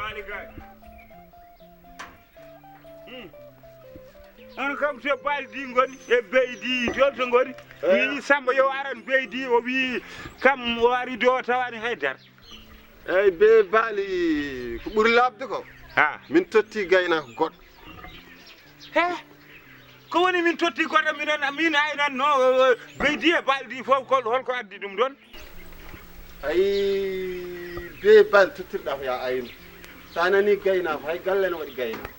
baali ga on kam to baldi ngoni e beydi to ngoni wi Samba yo aran beydi o wi kam o ari do tawani haydar eyyi be baali ko ɓuri labde ko ha min totti gaynako goɗɗo he ko woni min totti goɗɗo min aynan no beydi e baldi fof holko addi ɗum ɗon ayi be baali tottirɗa ko ya ayno sa nani gaynako hay galle ne waɗi gaynako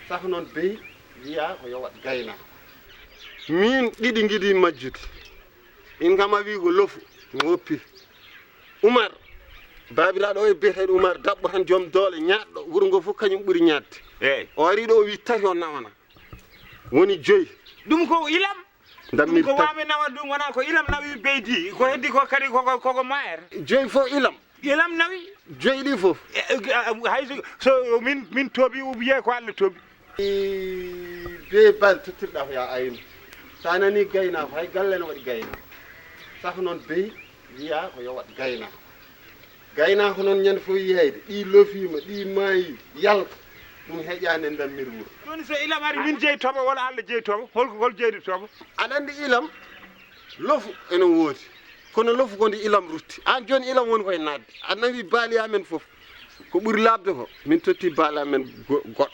saka noon beyi wiya ko yo wat gaynako min ɗiɗi guiɗi majjude in kam a wi ko lofu mi woppi Oumar babiraɗo o e biyeteɗo Oumar dabɓo tan joom doole ñaɗɗo wuuro ngo fof kañum ɓuuri ñadde eyyi o ari ɗo o wi tati o nawana woni joyi ɗum ko ilam dammi ko wami nawa ɗum wona ko ilam nawi beydi ko heddi ko kadi koko mayere joyi fof ilam nawi joyi ɗi fof hay so min tooɓi wiye ko Allah tooɓi be bal tottirɗa ko ya ayno sa nani gaynako hay galle ne waɗi gaynako saka noon beyi wiya ko yo wat gaynako gaynako noon ñande fof yeyde ɗi loofima ɗi maayi yalka ɗum heƴani e dammir wuuro joni so ilam ari min jeeyi toɓo walla Allah jeeyi toɓo hol jeydi toɓo aɗa andi ilam lofu ene woodi kono lofu ko ndi ilam rutti an joni ilam woni koye nadde aɗa nawi baali amen fof ko ɓuuri labde ko min totti baali amen goɗɗo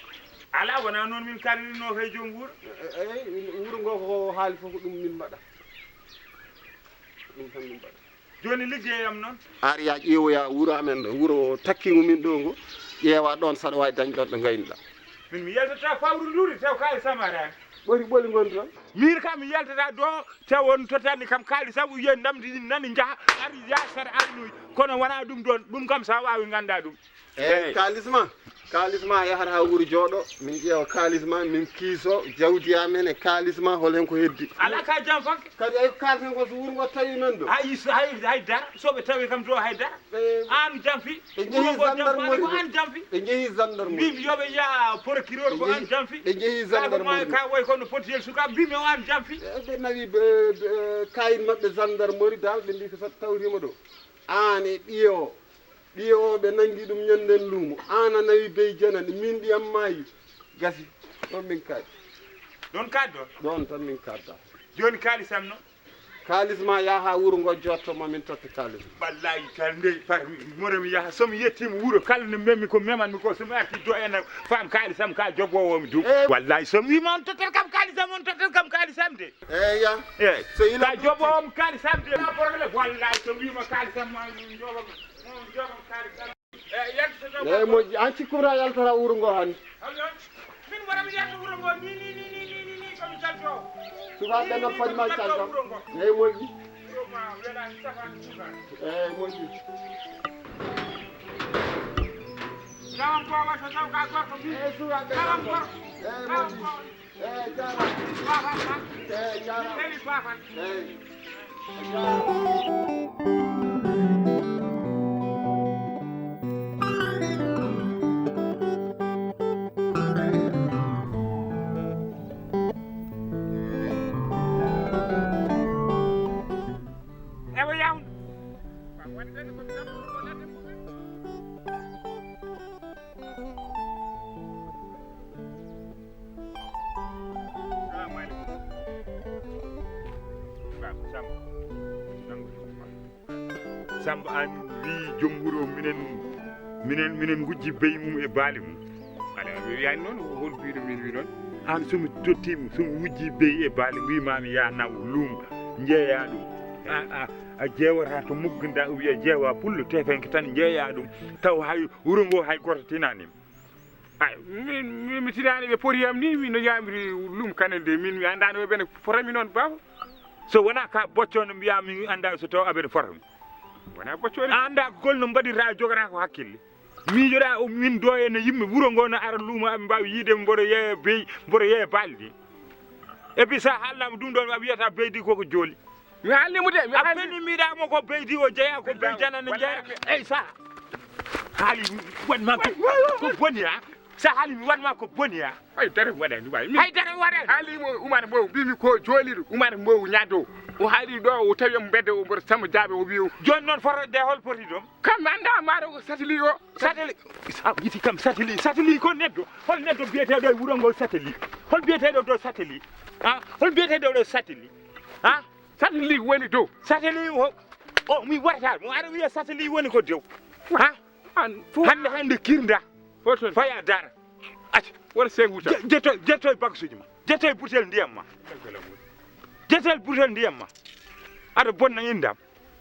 ala wona noon min kalirino kay joom wuuro eyi wuuro ngo ko haali fof ko ɗum min mbaɗa ɗum tan min mbaɗa joni liggeyam noon ar ya ƴeewoya wuuro amen ɗo wuuro takkigo min ɗo ngo ƴeewa ɗon saɗa wawi dañɗon ɗo gaynuɗa min mi yaltata fawru nduri taw kaali samarani ɓoli gondi toon min kam mi yaltata do taw on totani kam kaali sabu yen ndamdi nani jaaha ari yasara arnuy kono wona ɗum ɗon ɗum kam sa wawi ganda ɗum eyyi kalisma yahata ha wuuro jooɗo min ƴeewa kalisma min kiiso jawdi amen e kalisma hol hen ko heddi ala ka jam fanke kadi ay kalis hen ko so wuuro ngo tawi men ɗo haydara soɓe tawi kam to haydara an jamfi ɓe jeehi gendarmerie ko an jamfi ɓe jeehi gendarmerie mbimi yoɓe yaa procureur ko an jamfi ɓe jeehi gendarmerie ka woy kono potiyel suka mbimi o an jamfi ɓe nawi kayit mabɓe gendarmerie dal ɓe mbi ko so tawrima ɗo an e ɓiyo ɓe nangi ɗum ñanden luumo an a nawi bey janane min ɗiyam maayi gasi ɗon min kaadi ɗon kaddo ɗon tan min kadda joni kaalisam noon kalisma yaha ha wuuro ngo jottoma min totta kalisma wallahi kal ndey par moɗomi yaha somi yettima wuuro kala no memmi ko memanmi ko somi arti do ene fam kaalisam ka jogowomi dum wallahi somi wima on tottat kam kaalisam de eya eyyi so ila ka jogowomi kaalisam de probléme wallahi so wima kaalisam ma jogom kaalisam eyyi moƴƴi an cikkumta yaltata wuuro ngo hande min waɗami yalta wuuro ngo ni komi calto sukaɓe noon fadima calkam eyyi moƴƴi eyyi moƴƴi gawam ko watta taw ka gorko bi eyyi sukaɓe gawam gorko eyyi moƴƴi eyyi jarama eyyi jarama eyyi Samba an wi joom wuuro minen gujji beyi mum e baali mum ala wiyani noon hol mbiɗo min wi noon an somi tottimo somi wujji beyi e baali wimami ya naw luumo jeeya ɗum a ƴeewata to mugginɗa wiya ƴeewa pullo tefenke tan jeeya ɗum taw hay wuuro ngo hay goto tinanima ay mi tinani ɓe poriyam ni min no yamiri luumo kanen de min mi andani woɓene forami noon baba so wona ka boccono mbiya mi anda so taw aɓene forami wona boccori anda golno mbaɗirta jogata ko hakkille miijoɗa min do ene yimɓe wuuro ngo no ara luumo aɓe mbawi yiide mboɗo yeeya beyi mboɗo yeeya balɗi et puis sa haalnama ɗum ɗon a wiyata beydi koko jooli mi haalnimo de mi a benimiɗamo ko beydi o jeeya ko bey janane jeeya eyyi sa haali wonma ko boni ha sa haali mi wanma ko boni ya haydara waɗani wawi haydara waɗani haalimo Oumar Mbow mbimi ko jooliɗo Oumar Mbow ñaddow o haali ɗo o tawi omo bedda o mboto Samba Diabe o wi joni noon forode hol poti ɗum kam anda maaro ko sateli o sateli yiti kam sateli ko neddo hol neddo biyeteɗo e wuuro ngol sateli hol biyeteɗo ɗo sateli ha hol biyeteɗo ɗo sateli ha sateli woni dow sateli o mi warata mo ara wiya sateli woni ko dow ha an hande kirda foto faya dara ati wona senguta jettoy bagsuji ma jettoy butel ndiyam ma jettoy butel ndiyam ma aɗa bonna indam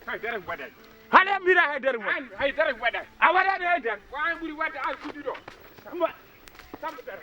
haydara waɗani haala mbira haydara waɗani haydara waɗani a waɗani haydara ko an ɓuuri wadde an fuɗɗiɗo Samba Dara